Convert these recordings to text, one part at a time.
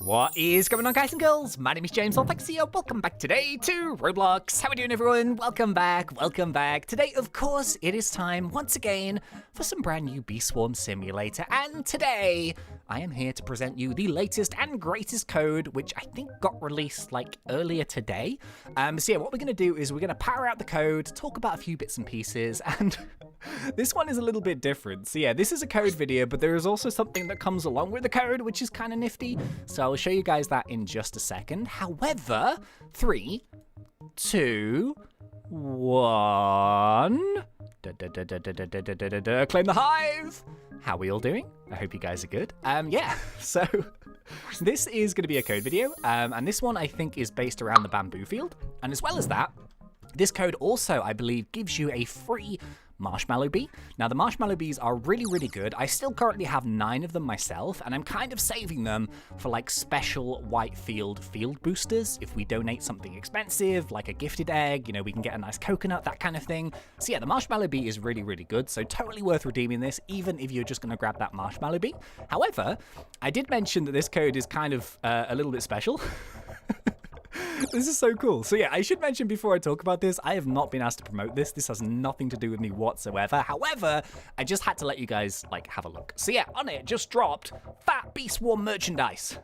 What is going on, guys and girls? My name is James, ThnxCya. Welcome back today to Roblox. How are we doing, everyone? Welcome back. Today, of course, it is time once again for some brand new Bee Swarm Simulator. And today, I am here to present you the latest and greatest code, which I think got released like earlier today. So yeah, what we're going to do is we're going to power out the code, talk about a few bits and pieces, and this one is a little bit different. So yeah, this is a code video, but there is also something that comes along with the code, which is kind of nifty. So I'll show you guys that in just a second. However, 3, 2, 1. Claim the hive. How are we all doing? I hope you guys are good. Yeah, so this is going to be a code video, and this one I think is based around the bamboo field. And as well as that, this code also, I believe, gives you a free Marshmallow bee. Now, the Marshmallow bees are really, really good. I still currently have 9 of them myself, and I'm kind of saving them for like special white field boosters. If we donate something expensive, like a gifted egg, you know, we can get a nice coconut, that kind of thing. So yeah, the Marshmallow bee is really, really good. So totally worth redeeming this, even if you're just going to grab that Marshmallow bee. However, I did mention that this code is kind of a little bit special. This is so cool. So yeah, I should mention before I talk about this, I have not been asked to promote this. This has nothing to do with me whatsoever. However, I just had to let you guys like have a look. So yeah, on it just dropped Fat Bee Swarm merchandise.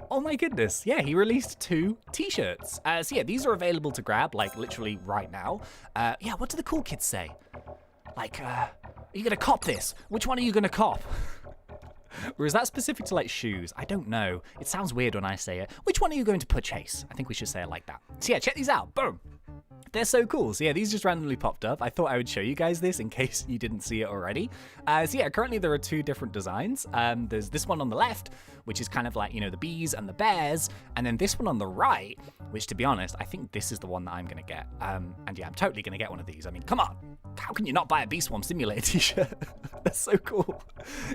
Oh my goodness. Yeah, he released 2 t-shirts. So yeah, these are available to grab like literally right now. Yeah, what do the cool kids say? Like, are you gonna cop this? Which one are you gonna cop? Or is that specific to like shoes? I don't know. It sounds weird when I say it. Which one are you going to purchase? I think we should say it like that. So yeah, check these out. Boom. They're so cool. So yeah, these just randomly popped up. I thought I would show you guys this in case you didn't see it already. So yeah, currently there are 2 different designs. There's this one on the left, which is kind of like, you know, the bees and the bears. And then this one on the right, which to be honest, I think this is the one that I'm going to get. And yeah, I'm totally going to get one of these. I mean, come on. How can you not buy a Bee Swarm Simulator t-shirt? That's so cool.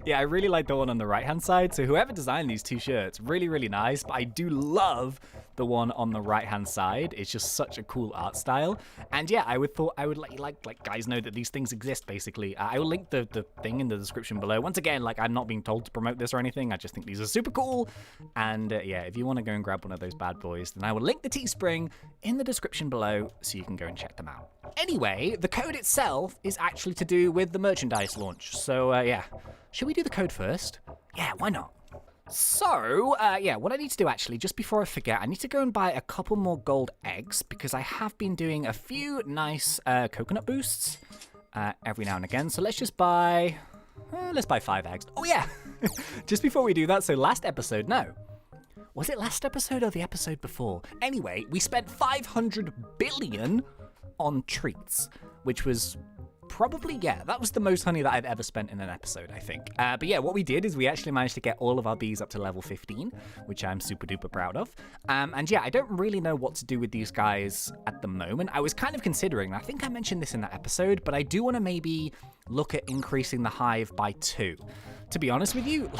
Yeah, I really like the one on the right-hand side. So whoever designed these 2 shirts, really, really nice. But I do love the one on the right-hand side. It's just such a cool art style. And yeah, I would like guys know that these things exist, basically. I will link the thing in the description below. Once again, like, I'm not being told to promote this or anything. I just think these are super cool. And yeah, if you want to go and grab one of those bad boys, then I will link the Teespring in the description below so you can go and check them out. Anyway, the code itself is actually to do with the merchandise launch. So yeah, should we do the code first? Yeah, why not? So, yeah, what I need to do actually, just before I forget, I need to go and buy a couple more gold eggs because I have been doing a few nice coconut boosts every now and again. So let's just buy, let's buy 5 eggs. Oh yeah, just before we do that, so last episode, no. Was it last episode or the episode before? Anyway, we spent 500 billion on treats, which was probably, yeah, that was the most honey that I've ever spent in an episode, I think. But yeah, what we did is we actually managed to get all of our bees up to level 15, which I'm super duper proud of. And yeah, I don't really know what to do with these guys at the moment. I was kind of considering, I think I mentioned this in that episode, but I do want to maybe look at increasing the hive by 2. To be honest with you,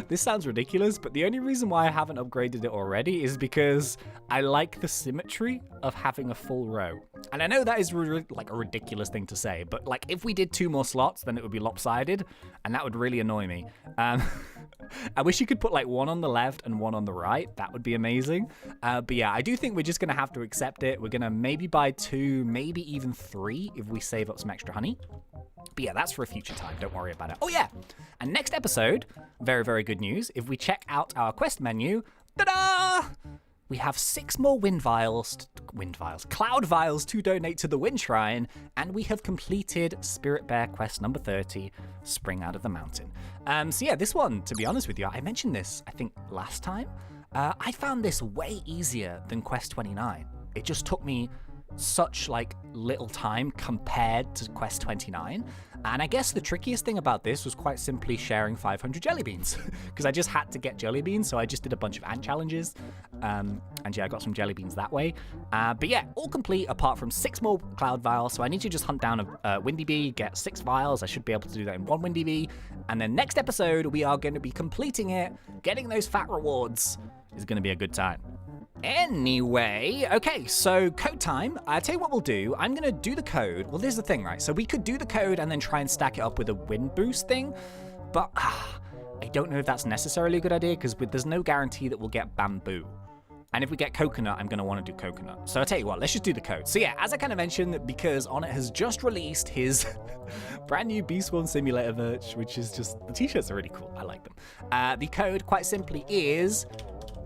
this sounds ridiculous, but the only reason why I haven't upgraded it already is because I like the symmetry of having a full row. And I know that is like a ridiculous thing to say, but like if we did 2 more slots, then it would be lopsided, and that would really annoy me. I wish you could put like 1 on the left and 1 on the right. That would be amazing. But yeah, I do think we're just going to have to accept it. We're going to maybe buy 2, maybe even 3 if we save up some extra honey. But yeah, that's for a future time. Don't worry about it. Oh yeah, and next episode, very, very good news. If we check out our quest menu, ta-da! We have 6 more Cloud Vials to donate to the Wind Shrine, and we have completed Spirit Bear quest number 30, Spring Out of the Mountain. So yeah, this one, to be honest with you, I mentioned this, I think, last time. I found this way easier than quest 29. It just took me such like little time compared to quest 29, and I guess the trickiest thing about this was quite simply sharing 500 jelly beans because I just had to get jelly beans, so I just did a bunch of ant challenges, and yeah, I got some jelly beans that way. But yeah, all complete apart from 6 more Cloud Vials, so I need to just hunt down a Windy Bee, get 6 vials. I should be able to do that in 1 Windy Bee, and then next episode we are going to be completing it. Getting those fat rewards is going to be a good time. Anyway, okay, so code time. I'll tell you what we'll do. I'm going to do the code. Well, there's the thing, right? So we could do the code and then try and stack it up with a wind boost thing, but I don't know if that's necessarily a good idea because there's no guarantee that we'll get bamboo. And if we get coconut, I'm going to want to do coconut. So I'll tell you what, let's just do the code. So yeah, as I kind of mentioned, because Onnit has just released his brand new Bee Swarm Simulator merch, which is just, the t-shirts are really cool. I like them. The code, quite simply, is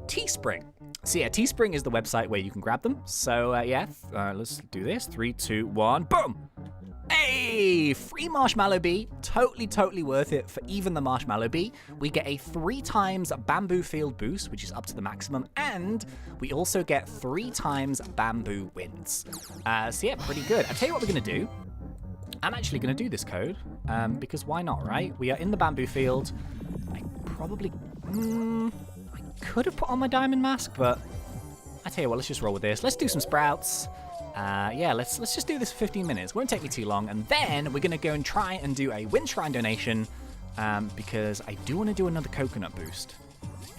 Teespring. So yeah, Teespring is the website where you can grab them. So yeah, let's do this. 3, 2, 1, boom! Hey, free Marshmallow Bee. Totally worth it for even the Marshmallow Bee. We get a 3 times bamboo field boost, which is up to the maximum, and we also get 3 times bamboo wins. So yeah, pretty good. I'll tell you what we're going to do. I'm actually going to do this code, because why not, right? We are in the bamboo field. I probably... I could have put on my diamond mask, but I tell you what, let's just roll with this. Let's do some sprouts. Yeah, let's just do this for 15 minutes. Won't take me too long, and then we're gonna go and try and do a Wind Shrine donation, because I do want to do another coconut boost.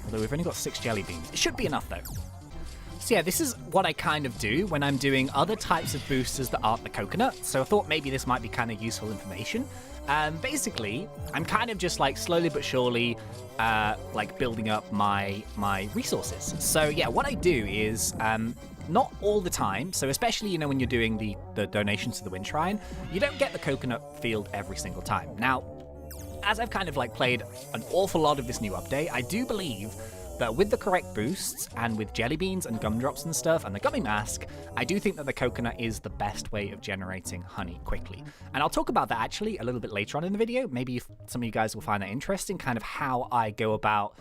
Although we've only got 6 jelly beans. It should be enough though. So yeah, this is what I kind of do when I'm doing other types of boosters that aren't the coconut. So I thought maybe this might be kind of useful information. Basically, I'm kind of just like slowly but surely like building up my resources. So yeah, what I do is not all the time, so especially, you know, when you're doing the donations to the Wind Shrine, you don't get the coconut field every single time. Now, as I've kind of like played an awful lot of this new update, I do believe that with the correct boosts and with jelly beans and gumdrops and stuff and the gummy mask, I do think that the coconut is the best way of generating honey quickly. And I'll talk about that actually a little bit later on in the video. Maybe some of you guys will find that interesting, kind of how I go about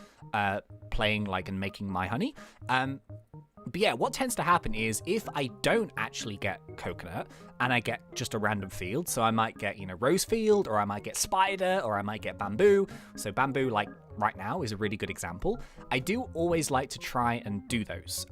playing like and making my honey. But yeah, what tends to happen is if I don't actually get coconut and I get just a random field, so I might get, you know, rose field, or I might get spider, or I might get bamboo. So bamboo, like right now, is a really good example. I do always like to try and do those.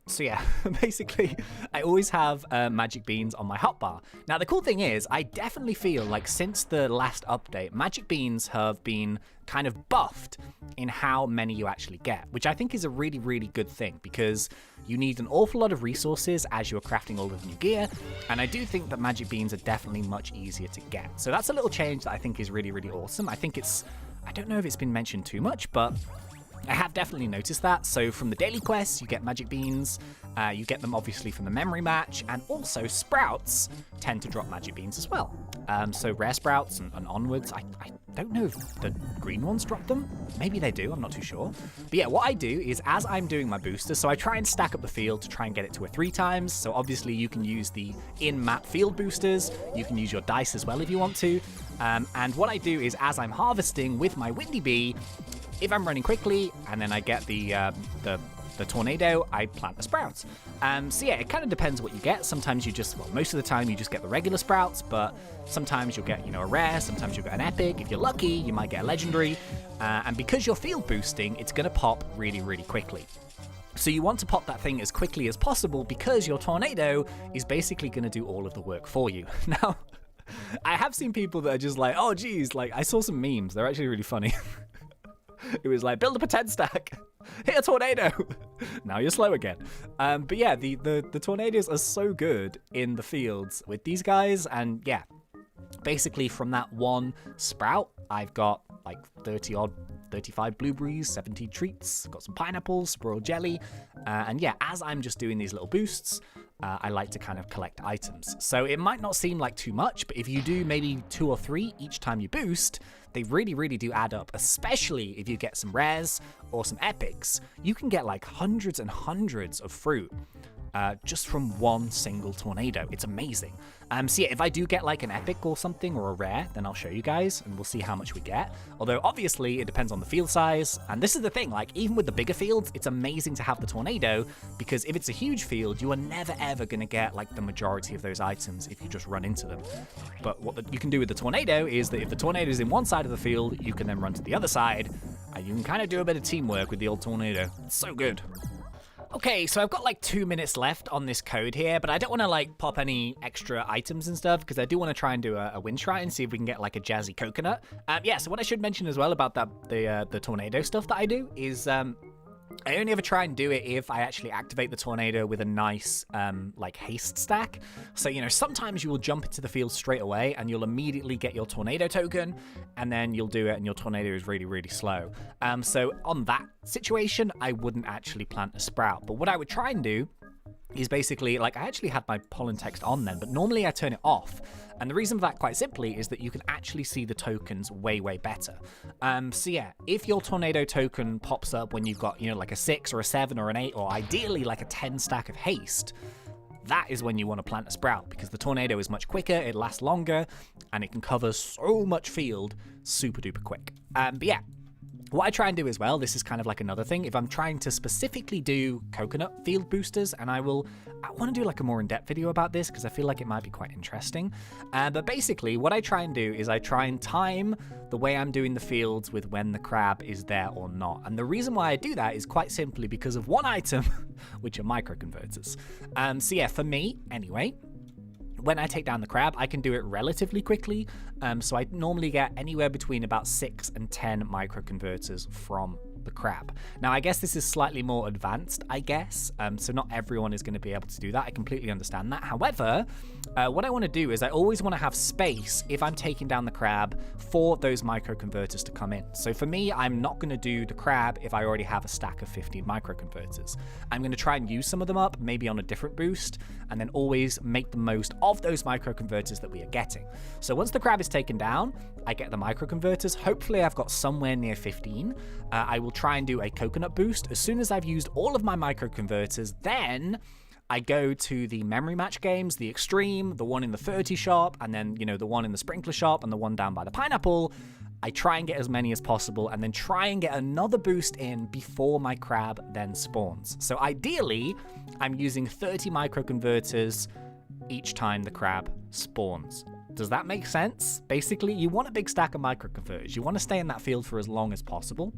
So yeah, basically, I always have magic beans on my hotbar. Now, the cool thing is, I definitely feel like since the last update, magic beans have been kind of buffed in how many you actually get, which I think is a really, really good thing, because you need an awful lot of resources as you're crafting all of the new gear, and I do think that magic beans are definitely much easier to get. So that's a little change that I think is really, really awesome. I think it's, I don't know if it's been mentioned too much, but I have definitely noticed that. So from the daily quests, you get magic beans, you get them obviously from the memory match, and also sprouts tend to drop magic beans as well. So rare sprouts and onwards, I don't know if the green ones drop them. Maybe they do, I'm not too sure. But yeah, what I do is as I'm doing my boosters, so I try and stack up the field to try and get it to a 3 times. So obviously you can use the in-map field boosters, you can use your dice as well if you want to. And what I do is as I'm harvesting with my Windy Bee, if I'm running quickly and then I get the tornado, I plant the sprouts. So yeah, it kind of depends what you get. Sometimes you just, well, most of the time you just get the regular sprouts, but sometimes you'll get, you know, a rare, sometimes you'll get an epic. If you're lucky, you might get a legendary. And because you're field boosting, it's going to pop really, really quickly. So you want to pop that thing as quickly as possible because your tornado is basically going to do all of the work for you. Now, I have seen people that are just like, oh geez, like I saw some memes. They're actually really funny. It was like, build up a 10 stack, hit a tornado. Now you're slow again. But yeah, the tornadoes are so good in the fields with these guys. And yeah, basically from that one sprout, I've got like 30 odd, 35 blueberries, 70 treats, got some pineapples, royal jelly. And yeah, as I'm just doing these little boosts, I like to kind of collect items. So it might not seem like too much, but if you do maybe 2 or 3 each time you boost, they really, really do add up, especially if you get some rares or some epics. You can get like hundreds and hundreds of fruit just from one single tornado. It's amazing. So yeah, if I do get like an epic or something or a rare, then I'll show you guys and we'll see how much we get. Although obviously it depends on the field size. And this is the thing, like even with the bigger fields, it's amazing to have the tornado, because if it's a huge field, you are never ever going to get like the majority of those items if you just run into them. But what you can do with the tornado is that if the tornado is in one side of the field, you can then run to the other side and you can kind of do a bit of teamwork with the old tornado. It's so good. Okay, so I've got like 2 minutes left on this code here, but I don't want to like pop any extra items and stuff because I do want to try and do a Wind Shrine and see if we can get like a jazzy coconut. Yeah, so what I should mention as well about that the tornado stuff that I do is I only ever try and do it if I actually activate the tornado with a nice, like, haste stack. So, you know, sometimes you will jump into the field straight away and you'll immediately get your tornado token, and then you'll do it and your tornado is really, really slow. So on that situation, I wouldn't actually plant a sprout. But what I would try and do is basically, like, I actually had my pollen text on then, but normally I turn it off. And the reason for that, quite simply, is that you can actually see the tokens way, way better. So yeah, if your tornado token pops up when you've got, you know, like a 6 or a 7 or an 8, or ideally like a 10 stack of haste, that is when you want to plant a sprout, because the tornado is much quicker, it lasts longer, and it can cover so much field super duper quick. But yeah, what I try and do as well, this is kind of like another thing, if I'm trying to specifically do coconut field boosters, and I want to do like a more in-depth video about this because I feel like it might be quite interesting. But basically, what I try and do is I try and time the way I'm doing the fields with when the crab is there or not. And the reason why I do that is quite simply because of one item, which are microconverters. So yeah, for me, anyway, when I take down the crab, I can do it relatively quickly. So I normally get anywhere between about 6 and 10 microconverters from the crab. Now, I guess this is slightly more advanced, I guess. So not everyone is going to be able to do that. I completely understand that. However, what I want to do is I always want to have space if I'm taking down the crab for those microconverters to come in. So for me, I'm not going to do the crab if I already have a stack of 15 microconverters. I'm going to try and use some of them up, maybe on a different boost, and then always make the most of those microconverters that we are getting. So once the crab is taken down, I get the microconverters. Hopefully I've got somewhere near 15. I will try and do a coconut boost. As soon as I've used all of my microconverters, then I go to the memory match games, the extreme, the one in the 30 shop, and then, you know, the one in the sprinkler shop and the one down by the pineapple. I try and get as many as possible and then try and get another boost in before my crab then spawns. So ideally, I'm using 30 microconverters each time the crab spawns. Does that make sense? Basically, you want a big stack of microconverters. You want to stay in that field for as long as possible.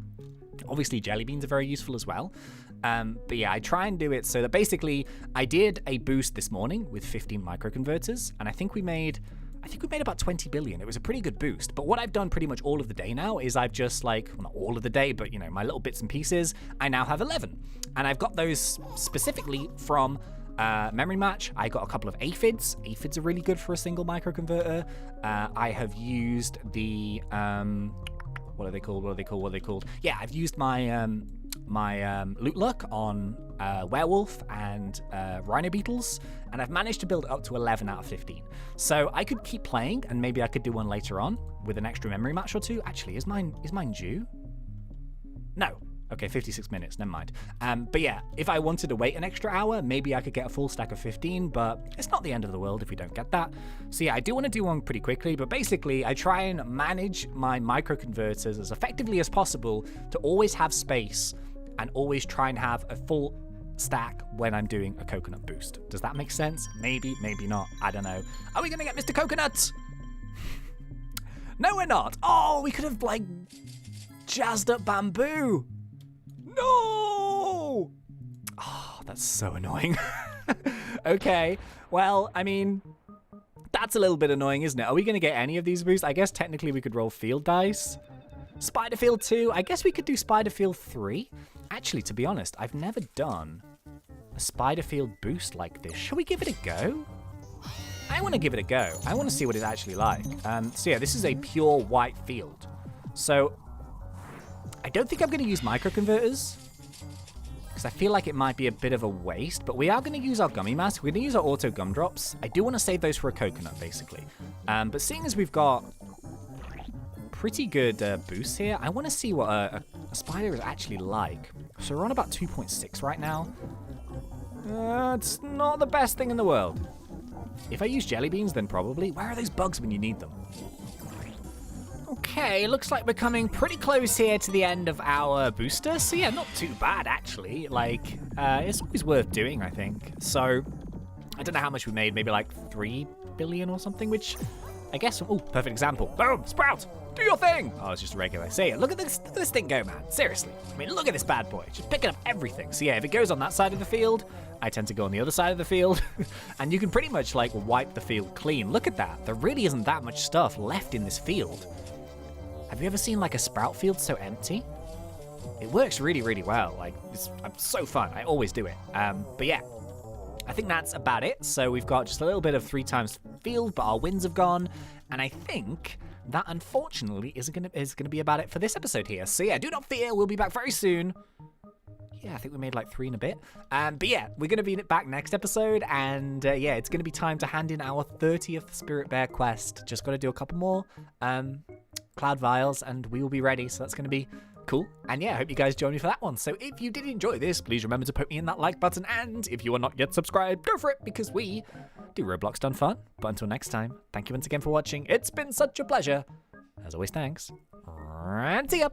Obviously, jelly beans are very useful as well. But yeah, I try and do it so that basically I did a boost this morning with 15 microconverters, and I think we made about 20 billion. It was a pretty good boost. But what I've done pretty much all of the day now is I've just like, well, not all of the day, but you know, my little bits and pieces, I now have 11. And I've got those specifically from memory match. I got a couple of aphids. Aphids are really good for a single microconverter. I have used the what are they called? Yeah, I've used my my loot luck on werewolf and rhino beetles, and I've managed to build up to 11 out of 15. So I could keep playing, and maybe I could do one later on with an extra memory match or two. Actually, is mine due? No. Okay, 56 minutes, never mind. But yeah, if I wanted to wait an extra hour, maybe I could get a full stack of 15, but it's not the end of the world if we don't get that. So yeah, I do want to do one pretty quickly, but basically I try and manage my microconverters as effectively as possible to always have space and always try and have a full stack when I'm doing a coconut boost. Does that make sense? Maybe, maybe not. I don't know. Are we going to get Mr. Coconut? No, we're not. Oh, we could have, like, jazzed up bamboo. No! Oh, that's so annoying. Okay, well, I mean, that's a little bit annoying, isn't it? Are we going to get any of these boosts? I guess technically we could roll field dice. Spider Field 2. I guess we could do Spider Field 3. Actually, to be honest, I've never done a Spider Field boost like this. Shall we give it a go? I want to give it a go. I want to see what it's actually like. So yeah, this is a pure white field. So I don't think I'm going to use microconverters because I feel like it might be a bit of a waste, but we are going to use our gummy mask. We're going to use our auto gumdrops. I do want to save those for a coconut, basically. But seeing as we've got pretty good boosts here, I want to see what a spider is actually like. So we're on about 2.6 right now. It's not the best thing in the world. If I use jelly beans, then probably. Where are those bugs when you need them? Okay, looks like we're coming pretty close here to the end of our booster. So yeah, not too bad actually. Like, it's always worth doing, I think. So, I don't know how much we made, maybe like 3 billion or something, which I guess, oh, perfect example. Boom, Sprout, do your thing. Oh, it's just regular. See, look at this thing go, man. Seriously. I mean, look at this bad boy. Just picking up everything. So yeah, if it goes on that side of the field, I tend to go on the other side of the field. And you can pretty much like wipe the field clean. Look at that. There really isn't that much stuff left in this field. Have you ever seen like a sprout field so empty? it works really, really well. Like, it's so fun. I always do it. But yeah, I think that's about it. So we've got just a little bit of 3 times field, but our wins have gone. And I think that, unfortunately, is gonna be about it for this episode here. So yeah, do not fear. We'll be back very soon. Yeah, I think we made like 3 and a bit. But yeah, we're going to be back next episode. And yeah, it's going to be time to hand in our 30th Spirit Bear quest. Just got to do a couple more Cloud Vials and we will be ready. So that's going to be cool. And yeah, I hope you guys join me for that one. So if you did enjoy this, please remember to put me in that like button. And if you are not yet subscribed, go for it because we do Roblox done fun. But until next time, thank you once again for watching. It's been such a pleasure. As always, thanks. And see ya.